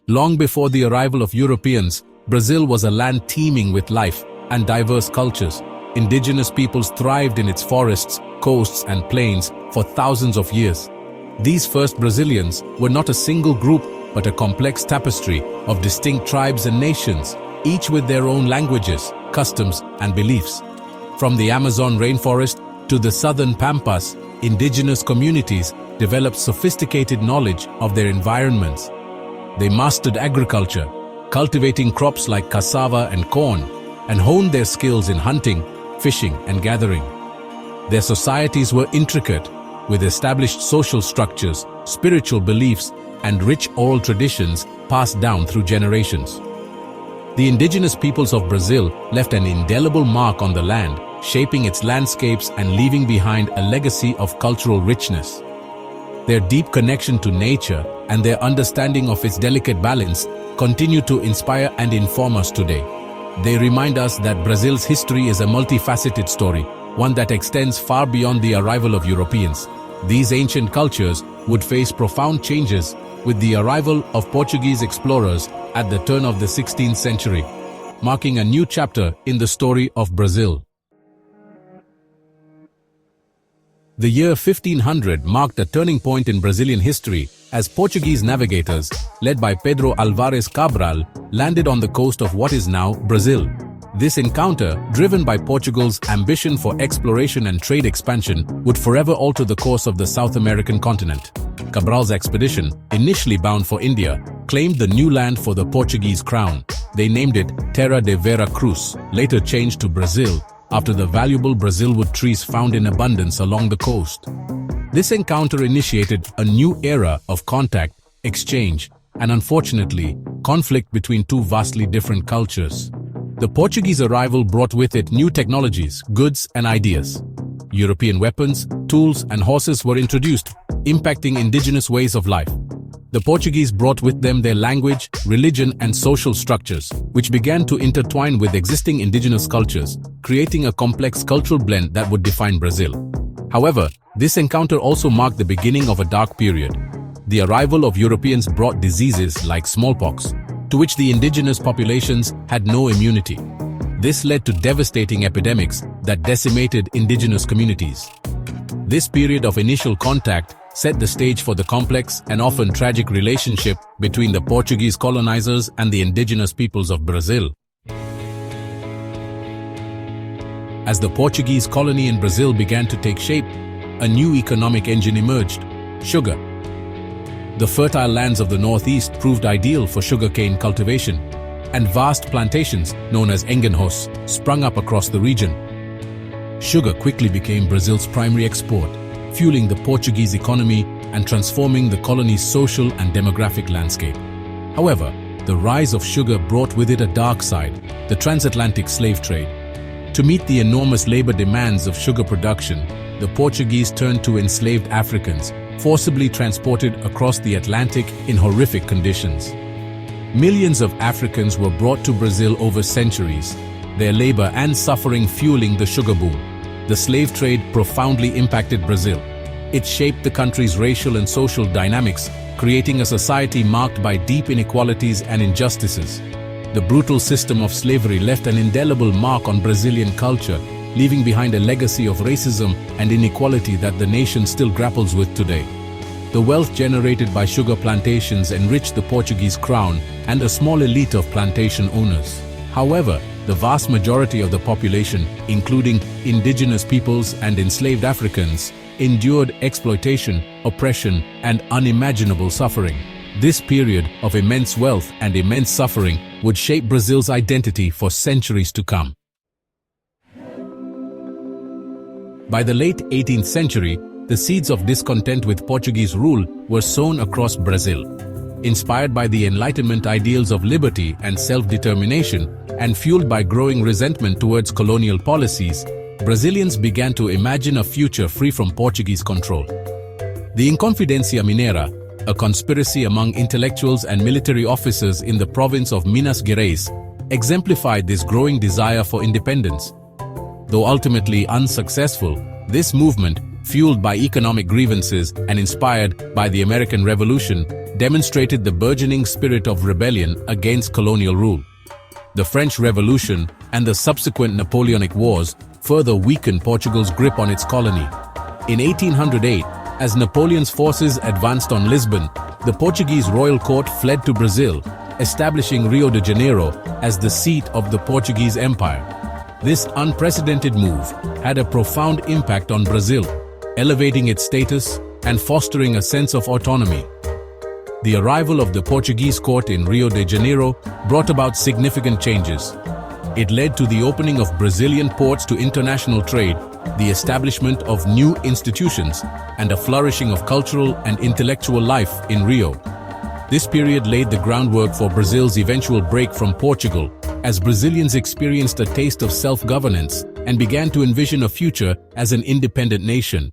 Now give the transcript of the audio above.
Long before the arrival of Europeans, Brazil was a land teeming with life and diverse cultures. Indigenous peoples thrived in its forests, coasts, and plains for thousands of years. These first Brazilians were not a single group, but a complex tapestry of distinct tribes and nations, each with their own languages, customs, and beliefs. From the Amazon rainforest to the southern Pampas, indigenous communities developed sophisticated knowledge of their environments. They mastered agriculture, cultivating crops like cassava and corn, and honed their skills in hunting, fishing, and gathering. Their societies were intricate, with established social structures, spiritual beliefs, and rich oral traditions passed down through generations. The indigenous peoples of Brazil left an indelible mark on the land, shaping its landscapes and leaving behind a legacy of cultural richness. Their deep connection to nature and their understanding of its delicate balance continue to inspire and inform us today. They remind us that Brazil's history is a multifaceted story, one that extends far beyond the arrival of Europeans. These ancient cultures would face profound changes with the arrival of Portuguese explorers at the turn of the 16th century, marking a new chapter in the story of Brazil. The year 1500 marked a turning point in Brazilian history as Portuguese navigators, led by Pedro Álvares Cabral, landed on the coast of what is now Brazil. This encounter, driven by Portugal's ambition for exploration and trade expansion, would forever alter the course of the South American continent. Cabral's expedition, initially bound for India, claimed the new land for the Portuguese crown. They named it Terra de Vera Cruz, later changed to Brazil, after the valuable Brazilwood trees found in abundance along the coast. This encounter initiated a new era of contact, exchange, and unfortunately, conflict between two vastly different cultures. The Portuguese arrival brought with it new technologies, goods, and ideas. European weapons, tools, and horses were introduced, impacting indigenous ways of life. The Portuguese brought with them their language, religion, and social structures, which began to intertwine with existing indigenous cultures, creating a complex cultural blend that would define Brazil. However, this encounter also marked the beginning of a dark period. The arrival of Europeans brought diseases like smallpox, to which the indigenous populations had no immunity. This led to devastating epidemics that decimated indigenous communities. This period of initial contact set the stage for the complex and often tragic relationship between the Portuguese colonizers and the indigenous peoples of Brazil. As the Portuguese colony in Brazil began to take shape, a new economic engine emerged: sugar. The fertile lands of the northeast proved ideal for sugarcane cultivation, and vast plantations, known as engenhos, sprung up across the region. Sugar quickly became Brazil's primary export, fueling the Portuguese economy and transforming the colony's social and demographic landscape. However, the rise of sugar brought with it a dark side: the transatlantic slave trade. To meet the enormous labor demands of sugar production, the Portuguese turned to enslaved Africans, forcibly transported across the Atlantic in horrific conditions. Millions of Africans were brought to Brazil over centuries, their labor and suffering fueling the sugar boom. The slave trade profoundly impacted Brazil. It shaped the country's racial and social dynamics, creating a society marked by deep inequalities and injustices. The brutal system of slavery left an indelible mark on Brazilian culture, leaving behind a legacy of racism and inequality that the nation still grapples with today. The wealth generated by sugar plantations enriched the Portuguese crown and a small elite of plantation owners. However, the vast majority of the population, including indigenous peoples and enslaved Africans, endured exploitation, oppression, and unimaginable suffering. This period of immense wealth and immense suffering would shape Brazil's identity for centuries to come. By the late 18th century, the seeds of discontent with Portuguese rule were sown across Brazil. Inspired by the Enlightenment ideals of liberty and self-determination, and fueled by growing resentment towards colonial policies, Brazilians began to imagine a future free from Portuguese control. The Inconfidencia Mineira, a conspiracy among intellectuals and military officers in the province of Minas Gerais, exemplified this growing desire for independence. Though ultimately unsuccessful, this movement, fueled by economic grievances and inspired by the American Revolution, demonstrated the burgeoning spirit of rebellion against colonial rule. The French Revolution and the subsequent Napoleonic Wars further weakened Portugal's grip on its colony. In 1808, as Napoleon's forces advanced on Lisbon, the Portuguese royal court fled to Brazil, establishing Rio de Janeiro as the seat of the Portuguese Empire. This unprecedented move had a profound impact on Brazil, elevating its status and fostering a sense of autonomy. The arrival of the Portuguese court in Rio de Janeiro brought about significant changes. It led to the opening of Brazilian ports to international trade, the establishment of new institutions, and a flourishing of cultural and intellectual life in Rio. This period laid the groundwork for Brazil's eventual break from Portugal, as Brazilians experienced a taste of self-governance and began to envision a future as an independent nation.